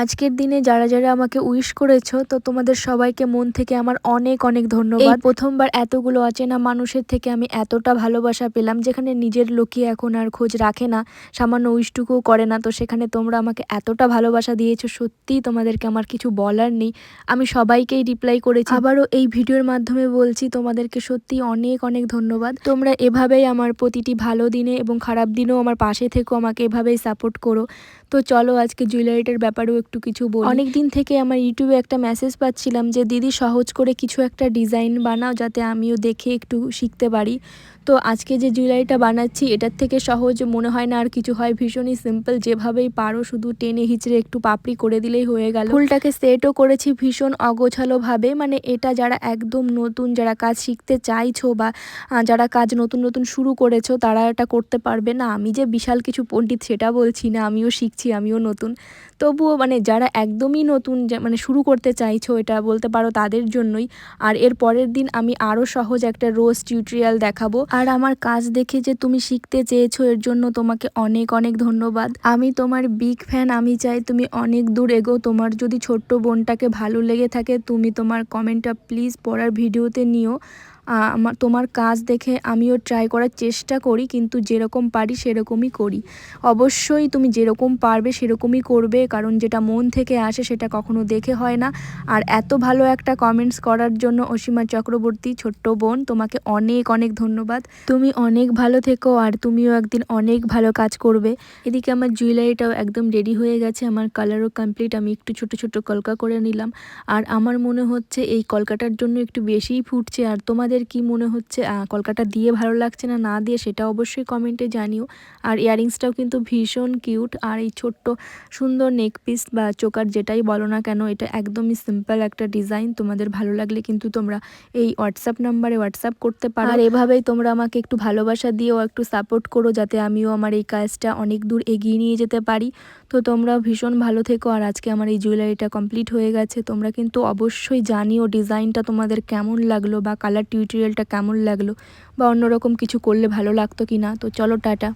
আজকের দিনে যারা যারা আমাকে উইশ করেছো তো তোমাদের সবাইকে মন থেকে আমার অনেক অনেক ধন্যবাদ। এই প্রথমবার এতগুলো অচেনা মানুষের থেকে আমি এতটা ভালোবাসা পেলাম, যেখানে নিজের লোকই এখন আর খোঁজ রাখে না, সামান্য উইশটুকুও করে না। তো সেখানে তোমরা আমাকে এতটা ভালোবাসা দিয়েছো, সত্যিই তোমাদেরকে আমার কিছু বলার নেই। আমি সবাইকেই রিপ্লাই করেছি। আবারও এই ভিডিওর মাধ্যমে বলছি তোমাদেরকে সত্যি অনেক অনেক ধন্যবাদ। তোমরা এভাবেই আমার প্রতিটি ভালো দিনে এবং খারাপ দিনেও আমার পাশে থেকো, আমাকে এভাবেই সাপোর্ট করো। তো চলো আজকে জুয়েলারিটার ব্যাপারেও একটু কিছু বলি। অনেক দিন থেকে আমার ইউটিউবে একটা মেসেজ পাচ্ছিলাম যে দিদি সহজ করে কিছু একটা ডিজাইন বানাও, যাতে আমিও দেখে একটু শিখতে পারি। তো আজকে যে জুয়েলারিটা বানাচ্ছি এটার থেকে সহজ মনে হয় না আর কিছু হয়। ভীষণই সিম্পল, যেভাবেই পারো শুধু টেনে হিচড়ে একটু পাপড়ি করে দিলেই হয়ে গেল। ফুলটাকে সেটও করেছি ভীষণ অগোছালোভাবে, মানে এটা যারা একদম নতুন, যারা কাজ শিখতে চাইছো বা যারা কাজ নতুন নতুন শুরু করেছো তারা এটা করতে পারবে না। আমি যে বিশাল কিছু পণ্ডিত সেটা বলছি না, আমিও শিখছি, আমিও নতুন। তবুও মানে যারা একদমই নতুন, মানে শুরু করতে চাইছো এটা বলতে পারো তাদের জন্যই। আর এর পরের দিন আমি আরও সহজ একটা রোজ টিউটোরিয়াল দেখাবো। আর আমার কাজ দেখে যে তুমি শিখতে চেয়েছো এর জন্য তোমাকে অনেক অনেক ধন্যবাদ। আমি তোমার বিগ ফ্যান। আমি চাই তুমি অনেক দূর এগো। তোমার যদি ছোট্ট বোনটাকে ভালো লেগে থাকে তুমি তোমার কমেন্টটা প্লিজ পড়ার ভিডিওতে নিও। তোমার কাজ দেখে আমিও ট্রাই করার চেষ্টা করি, কিন্তু যেরকম পারি সেরকমই করি। অবশ্যই তুমি যেরকম পারবে সেরকমই করবে, কারণ যেটা মন থেকে আসে সেটা কখনো দেখে হয় না। আর এত ভালো একটা কমেন্টস করার জন্য অসীমা চক্রবর্তী ছোট্ট বোন, তোমাকে অনেক অনেক ধন্যবাদ। তুমি অনেক ভালো থেকো আর তুমিও একদিন অনেক ভালো কাজ করবে। এদিকে আমার জুয়েলারিটাও একদম রেডি হয়ে গেছে, আমার কালারও কমপ্লিট। আমি একটু ছোট ছোট কলকা করে নিলাম, আর আমার মনে হচ্ছে এই কলকাটার জন্য একটু বেশিই ফুটছে। আর তোমাদের কি মনে হচ্ছে কলকাটা দিয়ে ভালো লাগছে না না দিয়ে, সেটা অবশ্যই কমেন্টে জানিও। আর ইয়াররিংসটাও কিন্তু ভীষণ কিউট। আর এই ছোট্ট সুন্দর নেক পিস বা চোকার যেটাই বলো না কেন, এটা একদমই সিম্পল একটা ডিজাইন। তোমাদের ভালো লাগলে কিন্তু তোমরা এই হোয়াটসঅ্যাপ নাম্বারে হোয়াটসঅ্যাপ করতে পারো। আর এভাবেই তোমরা আমাকে একটু ভালোবাসা দিয়েও একটু সাপোর্ট করো, যাতে আমিও আমার এই কাজটা অনেক দূর এগিয়ে নিয়ে যেতে পারি। তো তোমরা ভীষণ ভালো থেকো। আর আজকে আমার এই জুয়েলারিটা কমপ্লিট হয়ে গেছে। তোমরা কিন্তু অবশ্যই জানিও ডিজাইনটা তোমাদের কেমন লাগলো, বা কালার টিউটোরিয়ালটা কেমন লাগলো, বা অন্যরকম কিছু করলে ভালো লাগতো কি না। তো চলো টাটা।